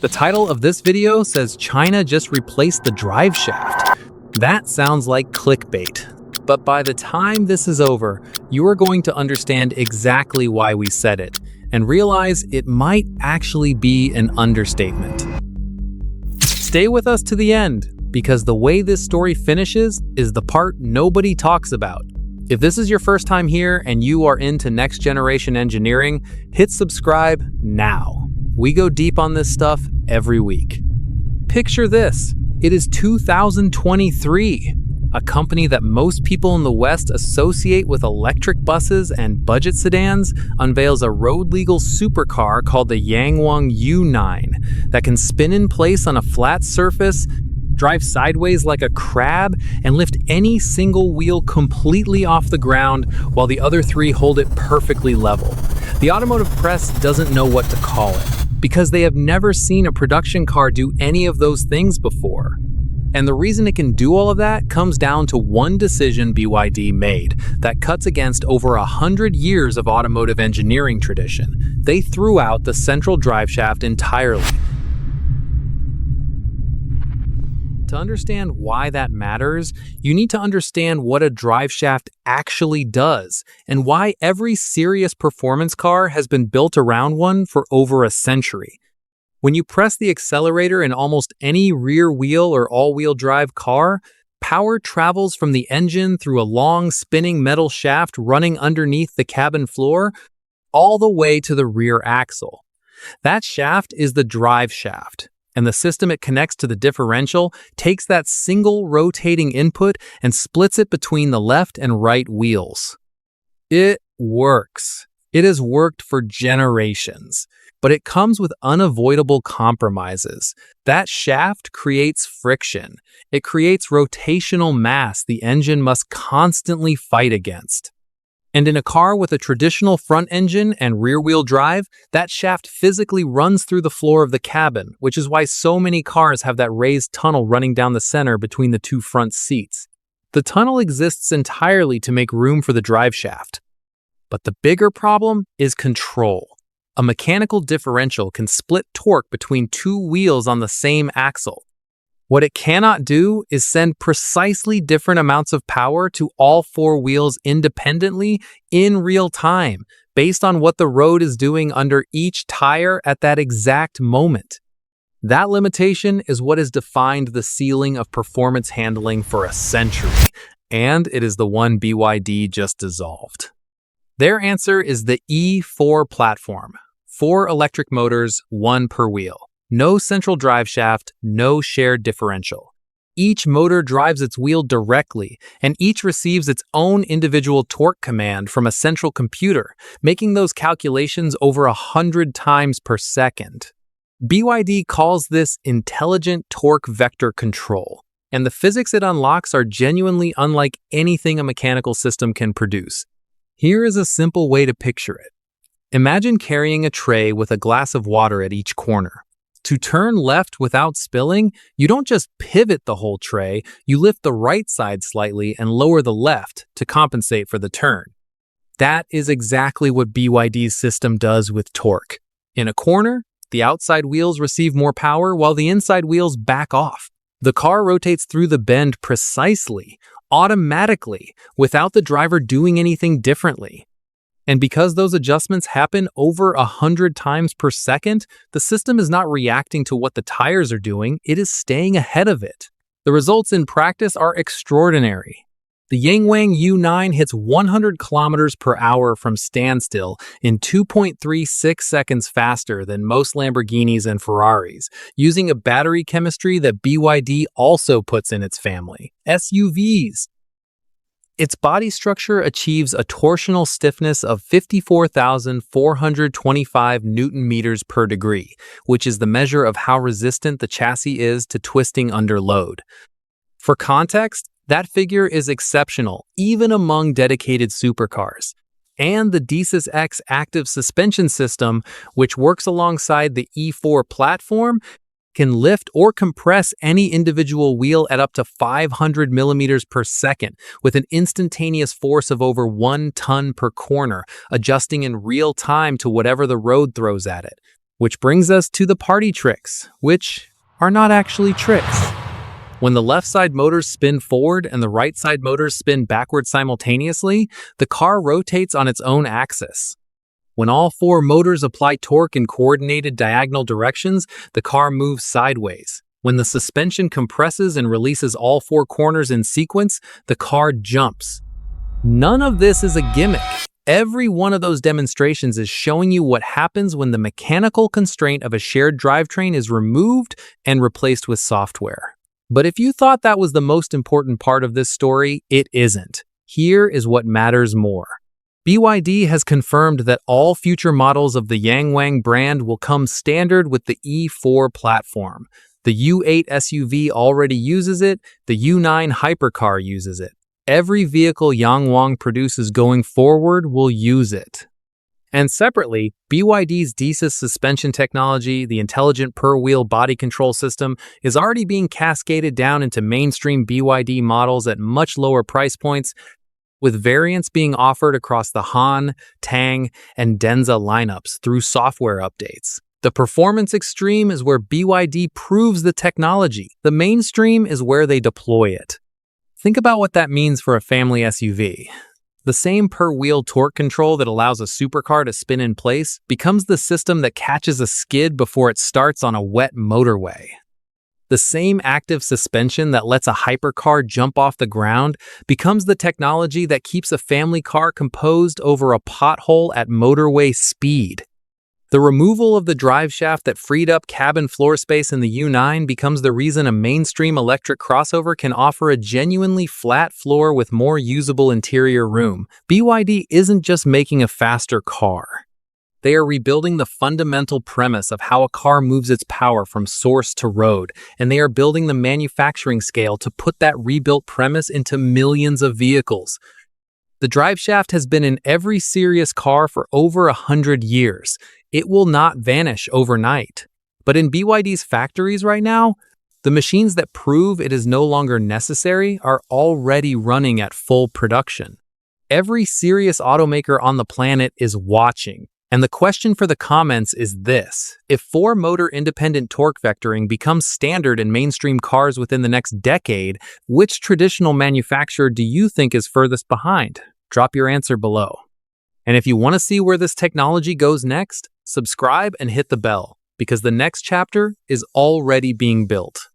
The title of this video says China just replaced the drive shaft. That sounds like clickbait. But by the time this is over, you are going to understand exactly why we said it, and realize it might actually be an understatement. Stay with us to the end, because the way this story finishes is the part nobody talks about. If this is your first time here and you are into next generation engineering, hit subscribe now. We go deep on this stuff every week. Picture this. It is 2023. A company that most people in the West associate with electric buses and budget sedans unveils a road-legal supercar called the Yangwang U9 that can spin in place on a flat surface, drive sideways like a crab, and lift any single wheel completely off the ground while the other three hold it perfectly level. The automotive press doesn't know what to call it because they have never seen a production car do any of those things before. And the reason it can do all of that comes down to one decision BYD made that cuts against over 100 years of automotive engineering tradition. They threw out the central drive shaft entirely. To understand why that matters, you need to understand what a drive shaft actually does and why every serious performance car has been built around one for over a century. When you press the accelerator in almost any rear-wheel or all-wheel drive car, power travels from the engine through a long spinning metal shaft running underneath the cabin floor all the way to the rear axle. That shaft is the drive shaft, and the system it connects to the differential takes that single rotating input and splits it between the left and right wheels. It works. It has worked for generations. But it comes with unavoidable compromises. That shaft creates friction. It creates rotational mass the engine must constantly fight against. And in a car with a traditional front engine and rear-wheel drive, that shaft physically runs through the floor of the cabin, which is why so many cars have that raised tunnel running down the center between the two front seats. The tunnel exists entirely to make room for the drive shaft. But the bigger problem is control. A mechanical differential can split torque between two wheels on the same axle. What it cannot do is send precisely different amounts of power to all four wheels independently in real time, based on what the road is doing under each tire at that exact moment. That limitation is what has defined the ceiling of performance handling for a century, and it is the one BYD just dissolved. Their answer is the E4 platform. 4 electric motors, 1 per wheel. No central drive shaft, no shared differential. Each motor drives its wheel directly, and each receives its own individual torque command from a central computer, making those calculations over 100 times per second. BYD calls this intelligent torque vector control, and the physics it unlocks are genuinely unlike anything a mechanical system can produce. Here is a simple way to picture it. Imagine carrying a tray with a glass of water at each corner. To turn left without spilling, you don't just pivot the whole tray, you lift the right side slightly and lower the left to compensate for the turn. That is exactly what BYD's system does with torque. In a corner, the outside wheels receive more power while the inside wheels back off. The car rotates through the bend precisely, automatically, without the driver doing anything differently. And because those adjustments happen over 100 times per second, the system is not reacting to what the tires are doing, it is staying ahead of it. The results in practice are extraordinary. The Yangwang U9 hits 100 kilometers per hour from standstill in 2.36 seconds faster than most Lamborghinis and Ferraris, using a battery chemistry that BYD also puts in its family, SUVs. Its body structure achieves a torsional stiffness of 54,425 Newton meters per degree, which is the measure of how resistant the chassis is to twisting under load. For context, that figure is exceptional, even among dedicated supercars. And the DCIS X active suspension system, which works alongside the E4 platform, can lift or compress any individual wheel at up to 500 millimeters per second with an instantaneous force of over 1 ton per corner, adjusting in real time to whatever the road throws at it. Which brings us to the party tricks, which are not actually tricks. When the left side motors spin forward and the right side motors spin backward simultaneously, the car rotates on its own axis. When all four motors apply torque in coordinated diagonal directions, the car moves sideways. When the suspension compresses and releases all four corners in sequence, the car jumps. None of this is a gimmick. Every one of those demonstrations is showing you what happens when the mechanical constraint of a shared drivetrain is removed and replaced with software. But if you thought that was the most important part of this story, it isn't. Here is what matters more. BYD has confirmed that all future models of the Yangwang brand will come standard with the E4 platform. The U8 SUV already uses it, the U9 hypercar uses it. Every vehicle Yangwang produces going forward will use it. And separately, BYD's DSys suspension technology, the intelligent per-wheel body control system, is already being cascaded down into mainstream BYD models at much lower price points, with variants being offered across the Han, Tang, and Denza lineups through software updates. The performance extreme is where BYD proves the technology. The mainstream is where they deploy it. Think about what that means for a family SUV. The same per-wheel torque control that allows a supercar to spin in place becomes the system that catches a skid before it starts on a wet motorway. The same active suspension that lets a hypercar jump off the ground becomes the technology that keeps a family car composed over a pothole at motorway speed. The removal of the drive shaft that freed up cabin floor space in the U9 becomes the reason a mainstream electric crossover can offer a genuinely flat floor with more usable interior room. BYD isn't just making a faster car. They are rebuilding the fundamental premise of how a car moves its power from source to road, and they are building the manufacturing scale to put that rebuilt premise into millions of vehicles. The drive shaft has been in every serious car for over 100 years. It will not vanish overnight. But in BYD's factories right now, the machines that prove it is no longer necessary are already running at full production. Every serious automaker on the planet is watching. And the question for the comments is this: if four-motor independent torque vectoring becomes standard in mainstream cars within the next decade, which traditional manufacturer do you think is furthest behind? Drop your answer below. And if you want to see where this technology goes next, subscribe and hit the bell, because the next chapter is already being built.